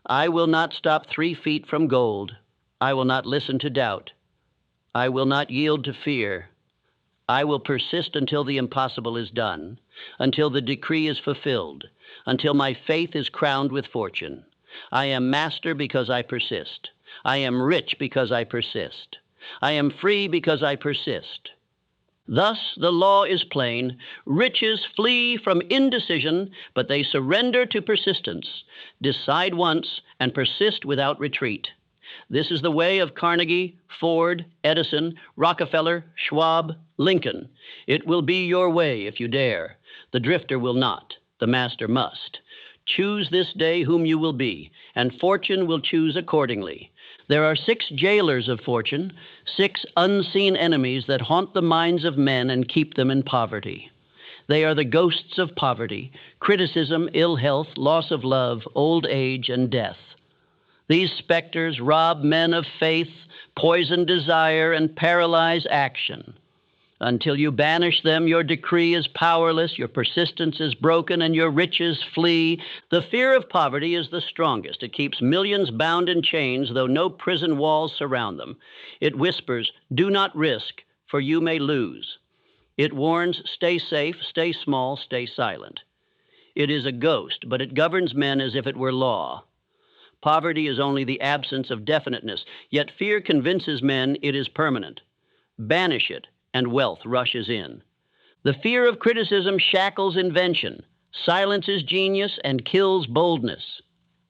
I will not stop 3 feet from gold. I will not listen to doubt. I will not yield to fear. I will persist until the impossible is done, until the decree is fulfilled, until my faith is crowned with fortune. I am master because I persist. I am rich because I persist. I am free because I persist. Thus the law is plain. Riches flee from indecision, but they surrender to persistence. Decide once and persist without retreat. This is the way of Carnegie, Ford, Edison, Rockefeller, Schwab, Lincoln. It will be your way if you dare. The drifter will not. The master must. Choose this day whom you will be, and fortune will choose accordingly. There are 6 jailers of fortune, 6 unseen enemies that haunt the minds of men and keep them in poverty. They are the ghosts of poverty, criticism, ill health, loss of love, old age, and death. These specters rob men of faith, poison desire, and paralyze action. Until you banish them, your decree is powerless, your persistence is broken, and your riches flee. The fear of poverty is the strongest. It keeps millions bound in chains, though no prison walls surround them. It whispers, do not risk, for you may lose. It warns, stay safe, stay small, stay silent. It is a ghost, but it governs men as if it were law. Poverty is only the absence of definiteness, yet fear convinces men it is permanent. Banish it, and wealth rushes in. The fear of criticism shackles invention, silences genius, and kills boldness.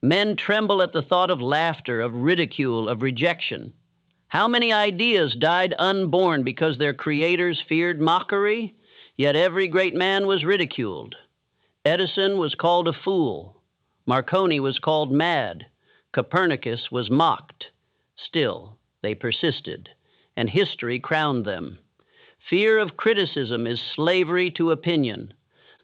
Men tremble at the thought of laughter, of ridicule, of rejection. How many ideas died unborn because their creators feared mockery? Yet every great man was ridiculed. Edison was called a fool. Marconi was called mad. Copernicus was mocked. Still, they persisted, and history crowned them. Fear of criticism is slavery to opinion.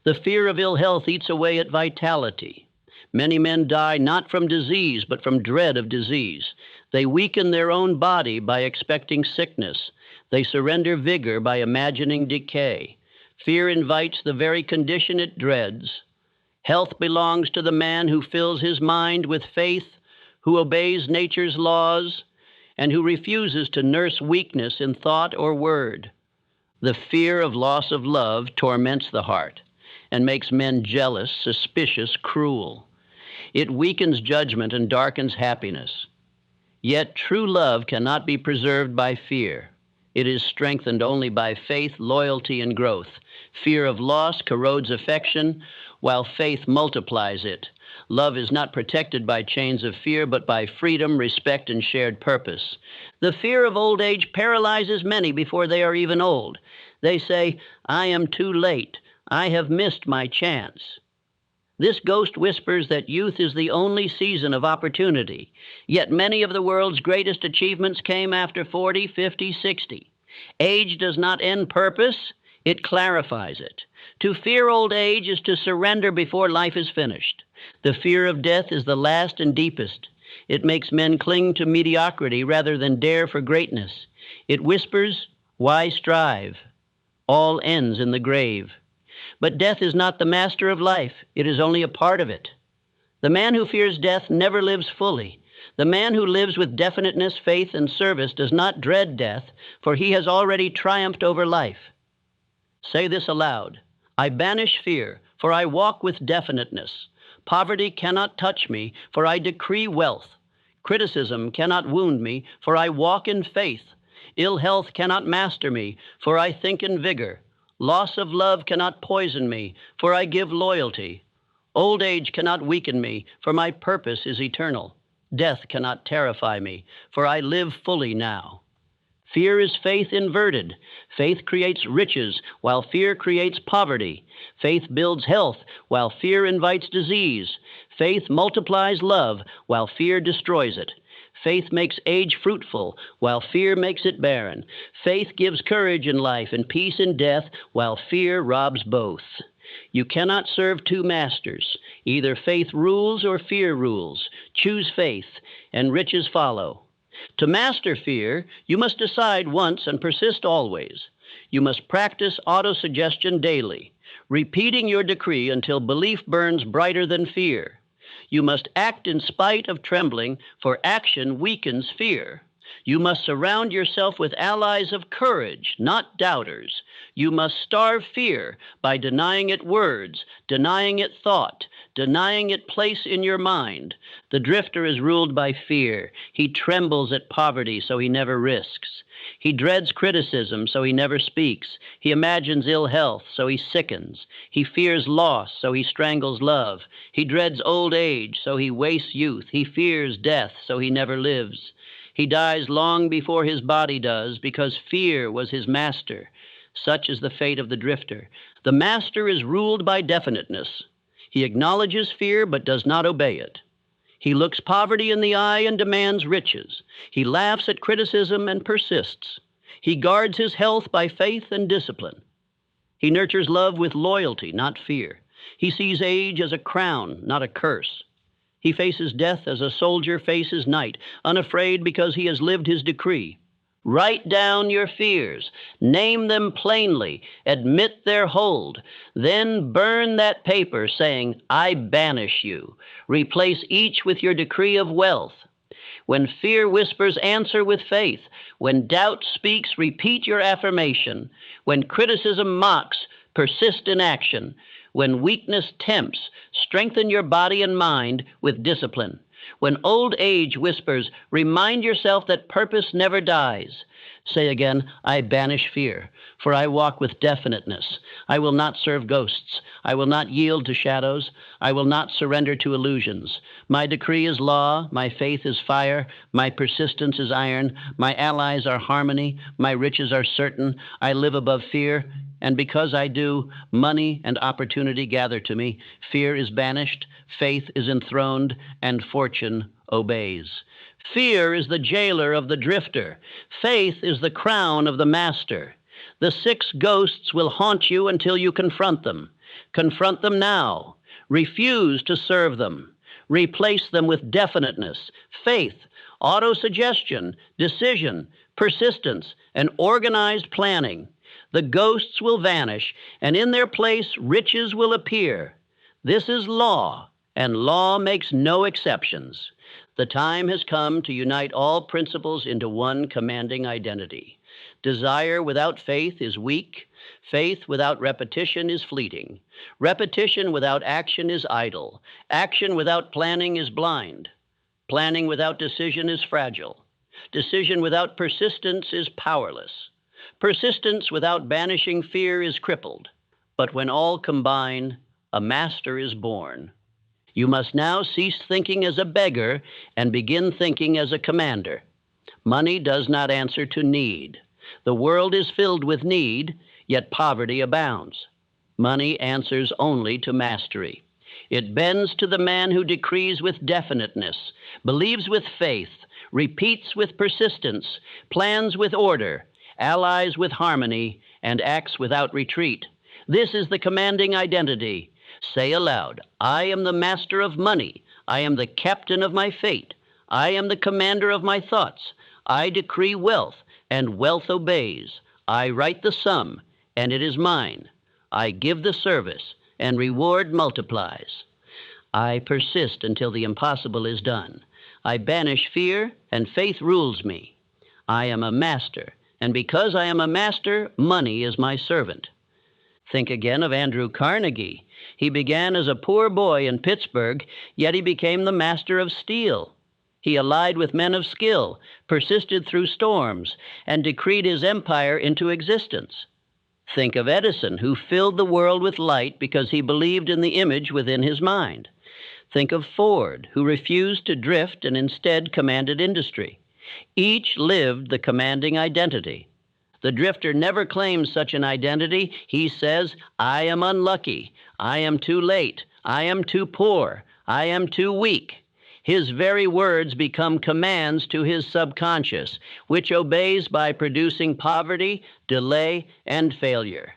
The fear of ill health eats away at vitality. Many men die not from disease, but from dread of disease. They weaken their own body by expecting sickness. They surrender vigor by imagining decay. Fear invites the very condition it dreads. Health belongs to the man who fills his mind with faith, who obeys nature's laws, and who refuses to nurse weakness in thought or word. The fear of loss of love torments the heart and makes men jealous, suspicious, cruel. It weakens judgment and darkens happiness. Yet true love cannot be preserved by fear. It is strengthened only by faith, loyalty, and growth. Fear of loss corrodes affection, while faith multiplies it. Love is not protected by chains of fear, but by freedom, respect, and shared purpose. The fear of old age paralyzes many before they are even old. They say, I am too late. I have missed my chance. This ghost whispers that youth is the only season of opportunity. Yet many of the world's greatest achievements came after 40, 50, 60. Age does not end purpose, it clarifies it. To fear old age is to surrender before life is finished. The fear of death is the last and deepest. It makes men cling to mediocrity rather than dare for greatness. It whispers, why strive? All ends in the grave. But death is not the master of life. It is only a part of it. The man who fears death never lives fully. The man who lives with definiteness, faith, and service does not dread death, for he has already triumphed over life. Say this aloud. I banish fear, for I walk with definiteness. Poverty cannot touch me, for I decree wealth. Criticism cannot wound me, for I walk in faith. Ill health cannot master me, for I think in vigor. Loss of love cannot poison me, for I give loyalty. Old age cannot weaken me, for my purpose is eternal. Death cannot terrify me, for I live fully now. Fear is faith inverted. Faith creates riches, while fear creates poverty. Faith builds health, while fear invites disease. Faith multiplies love, while fear destroys it. Faith makes age fruitful, while fear makes it barren. Faith gives courage in life and peace in death, while fear robs both. You cannot serve two masters. Either faith rules or fear rules. Choose faith, and riches follow. To master fear, you must decide once and persist always. You must practice autosuggestion daily, repeating your decree until belief burns brighter than fear. You must act in spite of trembling, for action weakens fear. You must surround yourself with allies of courage, not doubters. You must starve fear by denying it words, denying it thought, denying it place in your mind. The drifter is ruled by fear. He trembles at poverty, so he never risks. He dreads criticism, so he never speaks. He imagines ill health, so he sickens. He fears loss, so he strangles love. He dreads old age, so he wastes youth. He fears death, so he never lives. He dies long before his body does, because fear was his master. Such is the fate of the drifter. The master is ruled by definiteness. He acknowledges fear, but does not obey it. He looks poverty in the eye and demands riches. He laughs at criticism and persists. He guards his health by faith and discipline. He nurtures love with loyalty, not fear. He sees age as a crown, not a curse. He faces death as a soldier faces night, unafraid because he has lived his decree. Write down your fears, name them plainly, admit their hold, then burn that paper saying, I banish you. Replace each with your decree of wealth. When fear whispers, answer with faith. When doubt speaks, repeat your affirmation. When criticism mocks, persist in action. When weakness tempts, strengthen your body and mind with discipline. When old age whispers, remind yourself that purpose never dies. Say again, I banish fear, for I walk with definiteness. I will not serve ghosts. I will not yield to shadows. I will not surrender to illusions. My decree is law. My faith is fire. My persistence is iron. My allies are harmony. My riches are certain. I live above fear. And because I do, money and opportunity gather to me. Fear is banished, faith is enthroned, and fortune obeys. Fear is the jailer of the drifter. Faith is the crown of the master. The 6 ghosts will haunt you until you confront them. Confront them now. Refuse to serve them. Replace them with definiteness, faith, autosuggestion, decision, persistence, and organized planning. The ghosts will vanish, and in their place riches will appear. This is law, and law makes no exceptions. The time has come to unite all principles into one commanding identity. Desire without faith is weak. Faith without repetition is fleeting. Repetition without action is idle. Action without planning is blind. Planning without decision is fragile. Decision without persistence is powerless. Persistence without banishing fear is crippled. But when all combine, a master is born. You must now cease thinking as a beggar and begin thinking as a commander. Money does not answer to need. The world is filled with need, yet poverty abounds. Money answers only to mastery. It bends to the man who decrees with definiteness, believes with faith, repeats with persistence, plans with order, allies with harmony, and acts without retreat. This is the commanding identity. Say aloud, I am the master of money. I am the captain of my fate. I am the commander of my thoughts. I decree wealth, and wealth obeys. I write the sum, and it is mine. I give the service, and reward multiplies. I persist until the impossible is done. I banish fear, and faith rules me. I am a master, and because I am a master, money is my servant. Think again of Andrew Carnegie. He began as a poor boy in Pittsburgh, yet he became the master of steel. He allied with men of skill, persisted through storms, and decreed his empire into existence. Think of Edison, who filled the world with light because he believed in the image within his mind. Think of Ford, who refused to drift and instead commanded industry. Each lived the commanding identity. The drifter never claims such an identity. He says, I am unlucky. I am too late. I am too poor. I am too weak. His very words become commands to his subconscious, which obeys by producing poverty, delay, and failure.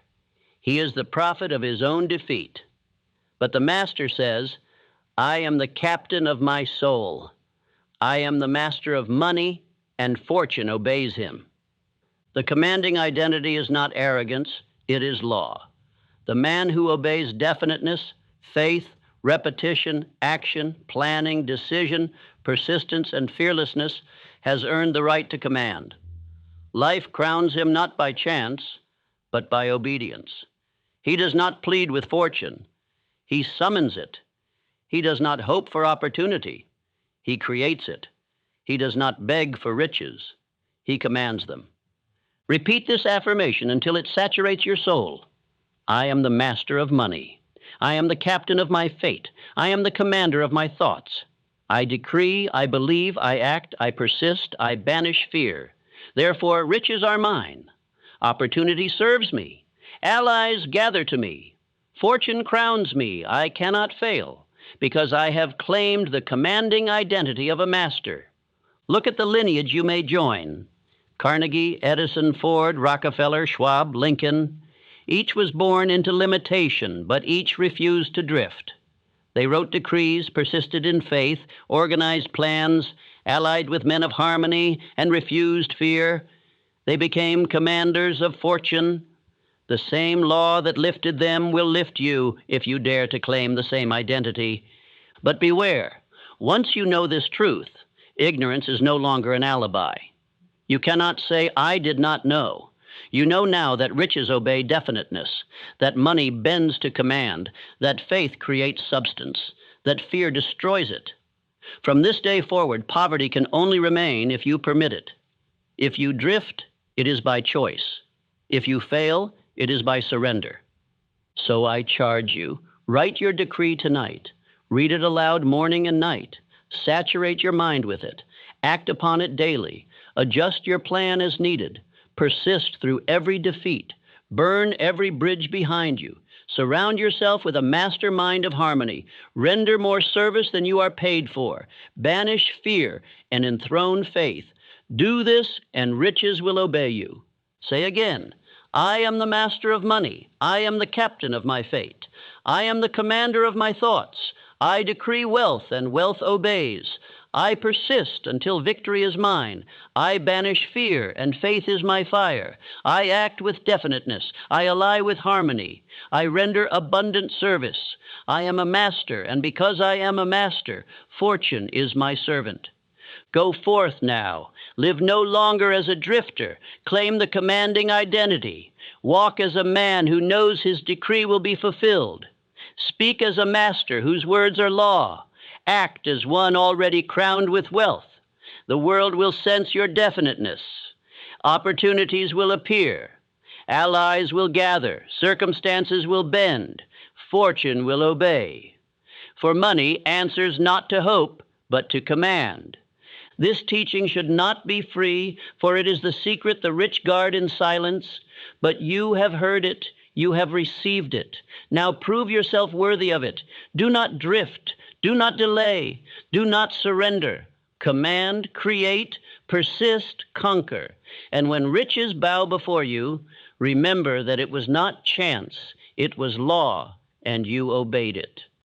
He is the prophet of his own defeat. But the master says, I am the captain of my soul. I am the master of money, and fortune obeys him. The commanding identity is not arrogance, it is law. The man who obeys definiteness, faith, repetition, action, planning, decision, persistence, and fearlessness has earned the right to command. Life crowns him not by chance, but by obedience. He does not plead with fortune. He summons it. He does not hope for opportunity. He creates it. He does not beg for riches. He commands them. Repeat this affirmation until it saturates your soul. I am the master of money. I am the captain of my fate. I am the commander of my thoughts. I decree, I believe, I act, I persist, I banish fear. Therefore, riches are mine. Opportunity serves me. Allies gather to me. Fortune crowns me. I cannot fail, because I have claimed the commanding identity of a master. Look at the lineage you may join. Carnegie, Edison, Ford, Rockefeller, Schwab, Lincoln. Each was born into limitation, but each refused to drift. They wrote decrees, persisted in faith, organized plans, allied with men of harmony, and refused fear. They became commanders of fortune. The same law that lifted them will lift you if you dare to claim the same identity. But beware, once you know this truth, ignorance is no longer an alibi. You cannot say, I did not know. You know now that riches obey definiteness, that money bends to command, that faith creates substance, that fear destroys it. From this day forward, poverty can only remain if you permit it. If you drift, it is by choice. If you fail, it is by surrender. So I charge you, write your decree tonight. Read it aloud morning and night. Saturate your mind with it. Act upon it daily. Adjust your plan as needed. Persist through every defeat. Burn every bridge behind you. Surround yourself with a mastermind of harmony. Render more service than you are paid for. Banish fear and enthrone faith. Do this, and riches will obey you. Say again, I am the master of money. I am the captain of my fate. I am the commander of my thoughts. I decree wealth, and wealth obeys. I persist until victory is mine. I banish fear, and faith is my fire. I act with definiteness. I ally with harmony. I render abundant service. I am a master, and because I am a master, fortune is my servant. Go forth now. Live no longer as a drifter. Claim the commanding identity. Walk as a man who knows his decree will be fulfilled. Speak as a master whose words are law. Act as one already crowned with wealth. The world will sense your definiteness. Opportunities will appear. Allies will gather. Circumstances will bend. Fortune will obey. For money answers not to hope, but to command. This teaching should not be free, for it is the secret the rich guard in silence. But you have heard it. You have received it. Now prove yourself worthy of it. Do not drift. Do not delay. Do not surrender. Command, create, persist, conquer. And when riches bow before you, remember that it was not chance, it was law, and you obeyed it.